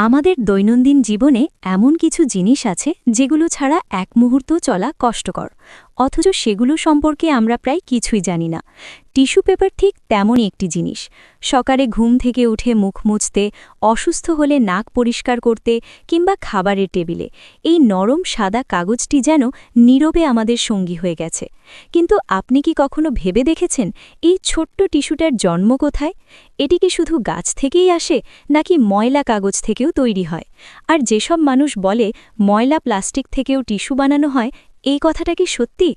আমাদের দৈনন্দিন জীবনে এমন কিছু জিনিস আছে যেগুলো ছাড়া এক মুহূর্ত চলা কষ্টকর, অথচ সেগুলো সম্পর্কে আমরা প্রায় কিছুই জানি না। টিস্যু পেপার ঠিক তেমনই একটি জিনিস। সকালে ঘুম থেকে উঠে মুখ মুছতে, অসুস্থ হলে নাক পরিষ্কার করতে কিংবা খাবারের টেবিলে এই নরম সাদা কাগজটি যেন নীরবে আমাদের সঙ্গী হয়ে গেছে। কিন্তু আপনি কি কখনো ভেবে দেখেছেন এই ছোট্ট টিস্যুটার জন্ম কোথায়? এটি কি শুধু গাছ থেকেই আসে, নাকি ময়লা কাগজ থেকেও তৈরি হয়? আর যেসব মানুষ বলে ময়লা প্লাস্টিক থেকেও টিস্যু বানানো হয়, এই কথাটা কি সত্যি?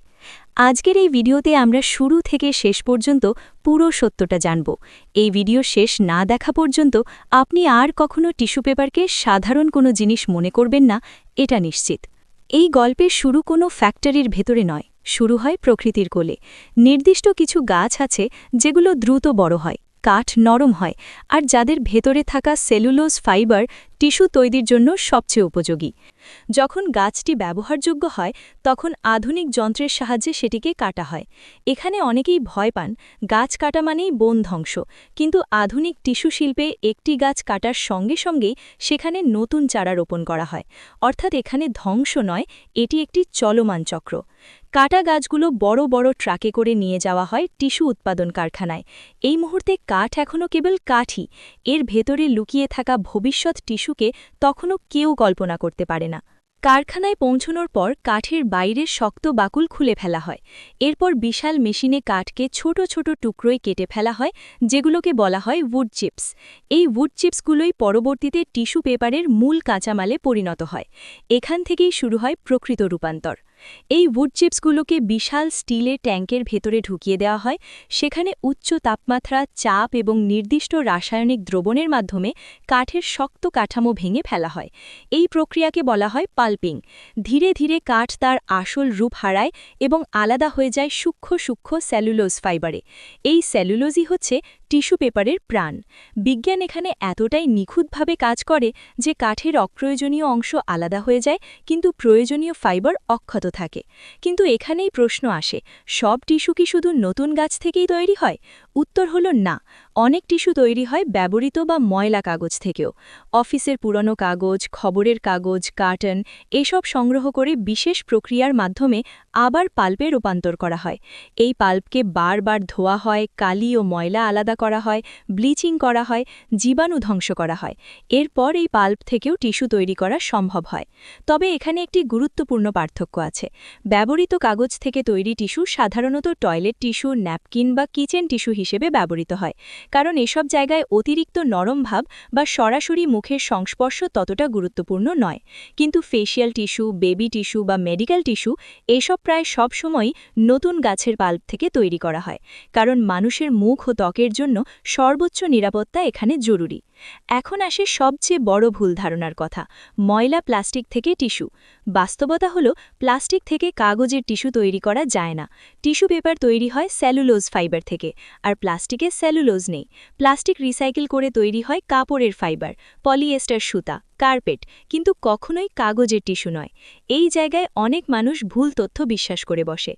আজকের এই ভিডিওতে আমরা শুরু থেকে শেষ পর্যন্ত পুরো সত্যটা জানব। এই ভিডিও শেষ না দেখা পর্যন্ত আপনি আর কখনো টিস্যু পেপারকে সাধারণ কোনো জিনিস মনে করবেন না, এটা নিশ্চিত। এই গল্পের শুরু কোনো ফ্যাক্টরির ভেতরে নয়, শুরু হয় প্রকৃতির কোলে। নির্দিষ্ট কিছু গাছ আছে যেগুলো দ্রুত বড় হয়, কাঠ নরম হয়, আর যাদের ভেতরে থাকা সেলুলোজ ফাইবার টিস্যু তৈরির জন্য সবচেয়ে উপযোগী। যখন গাছটি ব্যবহারযোগ্য হয় তখন আধুনিক যন্ত্রের সাহায্যে সেটিকে কাটা হয়। এখানে অনেকেই ভয় পান, গাছ কাটা মানেই বন ধ্বংস, কিন্তু আধুনিক টিস্যু শিল্পে একটি গাছ কাটার সঙ্গে সঙ্গেই সেখানে নতুন চারা রোপণ করা হয়। অর্থাৎ এখানে ধ্বংস নয়, এটি একটি চলমান চক্র। কাটা গাছগুলো বড় বড় ট্রাকে করে নিয়ে যাওয়া হয় টিস্যু উৎপাদন কারখানায়। এই মুহূর্তে কাঠ এখনও কেবল কাঠই, এর ভেতরে লুকিয়ে থাকা ভবিষ্যৎ টিস্যুকে তখনও কেউ কল্পনা করতে পারে না। কারখানায় পৌঁছানোর পর কাঠের বাইরের শক্ত বাকুল খুলে ফেলা হয়। এরপর বিশাল মেশিনে কাঠকে ছোট ছোট টুকরোয় কেটে ফেলা হয়, যেগুলোকে বলা হয় উড চিপস। এই উড চিপসগুলোই পরবর্তীতে টিস্যু পেপারের মূল কাঁচামালে পরিণত হয়। এখান থেকেই শুরু হয় প্রকৃত রূপান্তর। এই উড চিপসগুলোকে বিশাল স্টিলের ট্যাঙ্কের ভেতরে ঢুকিয়ে দেওয়া হয়। সেখানে উচ্চ তাপমাত্রা, চাপ এবং নির্দিষ্ট রাসায়নিক দ্রবণের মাধ্যমে কাঠের শক্ত কাঠামো ভেঙে ফেলা হয়। এই প্রক্রিয়াকে বলা হয় পাল্পিং। ধীরে ধীরে কাঠ তার আসল রূপ হারায় এবং আলাদা হয়ে যায় সূক্ষ্ম সূক্ষ্ম সেলুলোজ ফাইবারে। এই সেলুলোজই হচ্ছে টিস্যু পেপারের প্রাণ। বিজ্ঞান এখানে এতটাই নিখুঁতভাবে কাজ করে যে কাঠের অপ্রয়োজনীয় অংশ আলাদা হয়ে যায়, কিন্তু প্রয়োজনীয় ফাইবার অক্ষত থাকে। কিন্তু এখানেই প্রশ্ন আসে, সব টিস্যু কি শুধু নতুন গাছ থেকেই তৈরি হয়? উত্তর হলো না। অনেক টিস্যু তৈরি হয় ব্যবহৃত বা ময়লা কাগজ থেকেও। অফিসের পুরনো কাগজ, খবরের কাগজ, কার্টন এসব সংগ্রহ করে বিশেষ প্রক্রিয়ার মাধ্যমে আবার পাল্পে রূপান্তর করা হয়। এই পাল্পকে বারবার ধোয়া হয়, কালি ও ময়লা আলাদা করা হয়, ব্লিচিং করা হয়, জীবাণু ধ্বংস করা হয়। এরপর এই পাল্প থেকেও টিস্যু তৈরি করা সম্ভব হয়। তবে এখানে একটি গুরুত্বপূর্ণ পার্থক্য আছে। ব্যবহৃত কাগজ থেকে তৈরি টিস্যু সাধারণত টয়লেট টিস্যু, ন্যাপকিন বা কিচেন টিস্যু হিসেবে ব্যবহৃত হয়, কারণ এসব জায়গায় অতিরিক্ত নরম ভাব বা সরাসরি মুখের সংস্পর্শ ততটা গুরুত্বপূর্ণ নয়। কিন্তু ফেশিয়াল টিস্যু, বেবি টিস্যু বা মেডিকেল টিস্যু এসব প্রায় সব সময়ই নতুন গাছের পাল্প থেকে তৈরি করা হয়, কারণ মানুষের মুখ ও ত্বকের জন্য সর্বোচ্চ নিরাপত্তা এখানে জরুরি। এখন আসে সবচেয়ে বড় ভুল ধারণার কথা, ময়লা প্লাস্টিক থেকে টিস্যু। বাস্তবতা হলো প্লাস্টিক থেকে কাগজের টিস্যু তৈরি করা যায় না। টিস্যু পেপার তৈরি হয় সেলুলোজ ফাইবার থেকে, আর প্লাস্টিকে সেলুলোজ নেই। প্লাস্টিক রিসাইকেল করে তৈরি হয় কাপড়ের ফাইবার, পলিয়েস্টার সুতা, কার্পেট, কিন্তু কখনোই কাগজের টিস্যু নয়। এই জায়গায় অনেক মানুষ ভুল তথ্য বিশ্বাস করে বসে।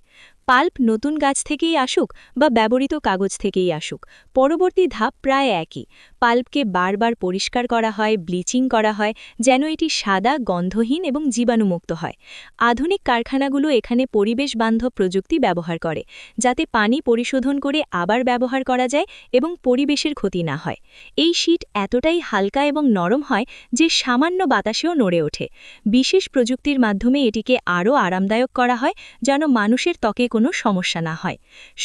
পাল্প নতুন গাছ থেকেই আসুক বা ব্যবহৃত কাগজ থেকেই আসুক, পরবর্তী ধাপ প্রায় একই। পাল্পকে বারবার পরিষ্কার করা হয়, ব্লিচিং করা হয়, যেন এটি সাদা, গন্ধহীন এবং জীবাণুমুক্ত হয়। আধুনিক কারখানাগুলো এখানে পরিবেশ বান্ধব প্রযুক্তি ব্যবহার করে, যাতে পানি পরিশোধন করে আবার ব্যবহার করা যায় এবং পরিবেশের ক্ষতি না হয়। এই শীট এতটাই হালকা এবং নরম হয় যে সামান্য বাতাসেও নড়ে ওঠে। বিশেষ প্রযুক্তির মাধ্যমে এটিকে আরও আরামদায়ক করা হয়, যেন মানুষের ত্বকে কোনো সমস্যা না হয়।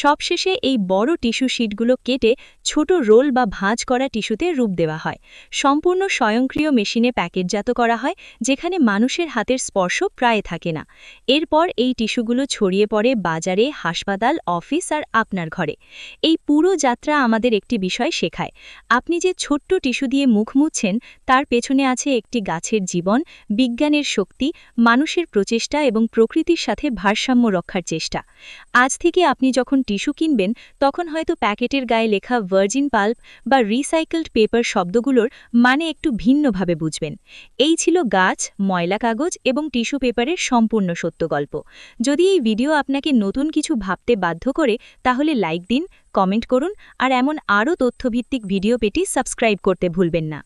সবশেষে এই বড় টিস্যু শিটগুলো কেটে ছোট রোল বা ভাঁজ করা টিস্যুতে রূপ দেওয়া হয়। সম্পূর্ণ স্বয়ংক্রিয় মেশিনে প্যাকেটজাত করা হয়, যেখানে মানুষের হাতের স্পর্শ প্রায় থাকে না। এরপর এই টিস্যুগুলো ছড়িয়ে পড়ে বাজারে, হাসপাতাল, অফিস আর আপনার ঘরে। এই পুরো যাত্রা আমাদের একটি বিষয় শেখায়। আপনি যে ছোট্ট টিস্যু দিয়ে মুখ মুছছেন, তার পেছনে আছে একটি গাছের জীবন, বিজ্ঞানের শক্তি, মানুষের প্রচেষ্টা এবং প্রকৃতির সাথে ভারসাম্য রক্ষার চেষ্টা। আজ থেকে আপনি যখন টিস্যু কিনবেন, তখন হয়তো প্যাকেটের গায়ে লেখা ভার্জিন পাল্প বা রিসাইকেলড পেপার শব্দগুলোর মানে একটু ভিন্নভাবে বুঝবেন। এই ছিল গাছ, ময়লা কাগজ এবং টিস্যু পেপারের সম্পূর্ণ সত্য গল্প। যদি এই ভিডিও আপনাকে নতুন কিছু ভাবতে বাধ্য করে, তাহলে লাইক দিন, কমেন্ট করুন আর এমন আরও তথ্যভিত্তিক ভিডিও পেতে সাবস্ক্রাইব করতে ভুলবেন না।